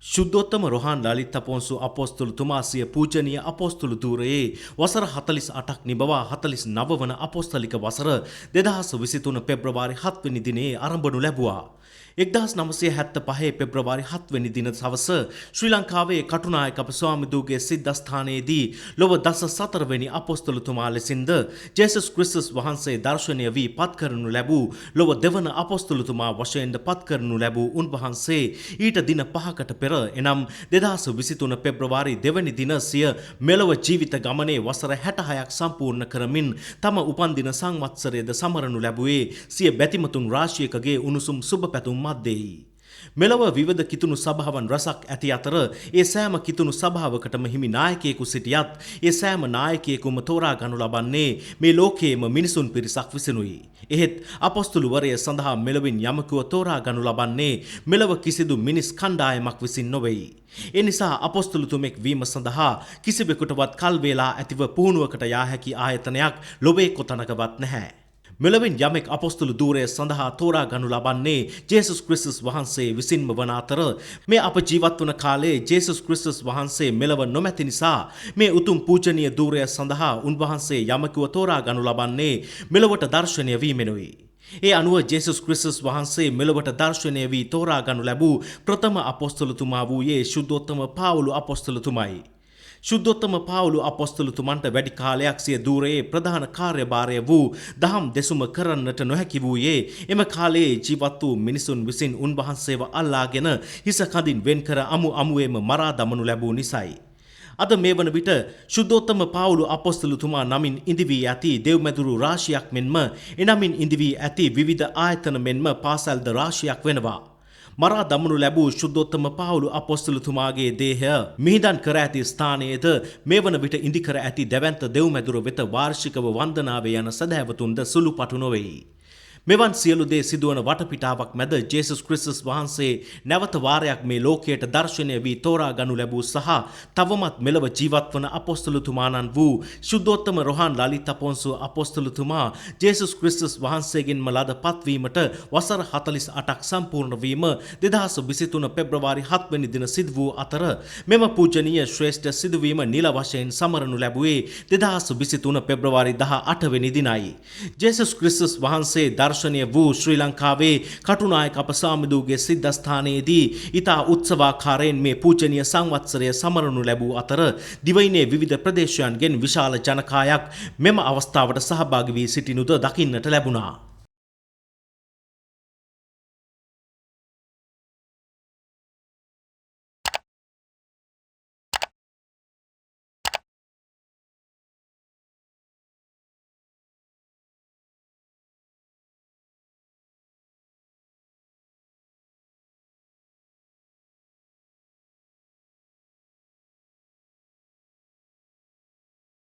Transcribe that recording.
ශුද්ධෝත්තම රොහාන් ලලිතපොන්සු අපොස්තුලතුමා සිය පූජනීය අපොස්තුල ධූරයේ වසර 48ක් නිබවා 49 වන අපොස්තලික වසර 2023 පෙබ්‍රවාරි 7 වෙනි දිනේ ආරම්භනු ලැබුවා. 1975 පෙබ්‍රවාරි 7 වෙනි දින සවස ශ්‍රී ලංකාවේ කටුනායක අප ස්වාමිදූගේ සිද්ධාස්ථානයේදී ලොව දස 4 වෙනි අපොස්තලතුමා ලෙසින්ද ජේසුස් ක්‍රිස්තුස් වහන්සේ දර්ශනය වී පත් කරනු ලැබූ ලොව දෙවන අපොස්තලතුමා වශයෙන්ද පත් කරනු ලැබූ උන්වහන්සේ ඊට දින 5කට පෙර එනම් 2023 පෙබ්‍රවාරි 2 වෙනි දින සිය මෙලොව ජීවිත ගමනේ වසර 66ක් සම්පූර්ණ කරමින් තම උපන්දින සංවත්සරයේද සමරනු ලැබුවේ සිය බැතිමතුන් රාශියකගේ උණුසුම් සුබ පැතුම් මැද්දේයි. මෙලොව විවිධ කිතුණු සභාවන් රසක් ඇති අතර ඒ සෑම කිතුණු සභාවකටම හිමි නායකයෙකු සිටියත් ඒ සෑම නායකයෙකුම තෝරා ගනු ලබන්නේ මේ ලෝකයේම මිනිසුන් පිරිසක් විසිනුයි. එහෙත් අපොස්තුලවරය සඳහා මෙලොවින් යමකුව තෝරා ගනු ලබන්නේ මෙලොව කිසිදු මිනිස් කණ්ඩායමක් විසින් නොවේයි. ඒ නිසා අපොස්තුලතුමෙක් වීම සඳහා කිසිවෙකුටවත් කල් වේලා ඇතිව පුහුණුවකට යා හැකි ආයතනයක් ලොවේ කොතනකවත් නැහැ. මෙලොවින් යමෙක් අපොස්තුල ධූරය සඳහා තෝරා ගනු ලබන්නේ ජේසුස් ක්‍රිස්තුස් වහන්සේ විසින්ම වන අතර මේ අප ජීවත් වන කාලේ ජේසුස් ක්‍රිස්තුස් වහන්සේ මෙලොව නොමැති නිසා මේ උතුම් පූජනීය ධූරය සඳහා උන්වහන්සේ යමකුව තෝරා ගනු ලබන්නේ මෙලොවට දර්ශනය වීමෙනුයි. ඒ අනුව ජේසුස් ක්‍රිස්තුස් වහන්සේ මෙලොවට දර්ශනය වී තෝරා ගනු ලැබූ ප්‍රථම අපොස්තලතුමා වූයේ ශුද්ධෝත්තම පාවුල අපොස්තලතුමයි. ශුද්ධෝත්තම පාවුල අපොස්තලතුමන්ට වැඩි කාලයක් සිය ධූරයේ ප්‍රධාන කාර්යභාරය වූ දහම් දෙසුම කරන්නට නොහැකි වූයේ එම කාලයේ ජීවත් වූ මිනිසුන් විසින් උන්වහන්සේව අල්ලාගෙන හිස කඳින් වෙන් කර අමුවේම මරා දමනු ලැබූ නිසයි. අද මේ වන විට ශුද්ධෝත්තම පාවුල අපොස්තලතුමා නමින් ඉදිවී ඇති දෙව්මැදුරු රාශියක් මෙන්ම එනමින් ඉදිවී ඇති විවිධ ආයතන මෙන්ම පාසල්ද රාශියක් වෙනවා. මරා දමනු ලැබූ ශුද්ධෝත්තම පාවුල අපොස්තලතුමාගේ දේහය මිහිදන් කර ඇති ස්ථානයේද මේ වන විට ඉදි කර ඇති දැවැන්ත දෙව්මැදුර වෙත වාර්ෂිකව වන්දනාවේ යන සදහැවතුන්ද සුළුපටු නොවේයි. මෙවන් සියලු දේ සිදුවන වටපිටාවක් මැද ජේසුස් ක්‍රිස්තුස් වහන්සේ නැවත වාරයක් මේ ලෝකයට දර්ශනය වී තෝරා ගනු ලැබූ සහ තවමත් මෙලව ජීවත් වන අපොස්තලතුමාණන් වූ ශුද්ධෝත්තම රොහාන් ලලිතපොන්සු අපොස්තලතුමා ජේසුස් ක්‍රිස්තුස් වහන්සේගෙන්ම ලද පත්වීමට වසර 48ක් සම්පූර්ණ වීම 2023 පෙබ්‍රවාරි 7 වෙනි දින සිදු වූ අතර මෙම පූජනීය ශ්‍රේෂ්ඨ සිදුවීම නිල වශයෙන් සමරනු ලැබුවේ 2023 පෙබ්‍රවාරි 18 වෙනි දිනයි. ජේසුස් ක්‍රිස්තුස් වහන්සේ දර්ශනය වූ ශ්‍රී ලංකාවේ කටුනායක අප ස්වාමිදූගේ සිද්ධාස්ථානයේදී ඉතා උත්සවාකාරයෙන් මේ පූජනීය සංවත්සරය සමරනු ලැබූ අතර දිවයිනේ විවිධ ප්‍රදේශයන්ගෙන් විශාල ජනකායක් මෙම අවස්ථාවට සහභාගී වී සිටිනුද දකින්නට ලැබුණා.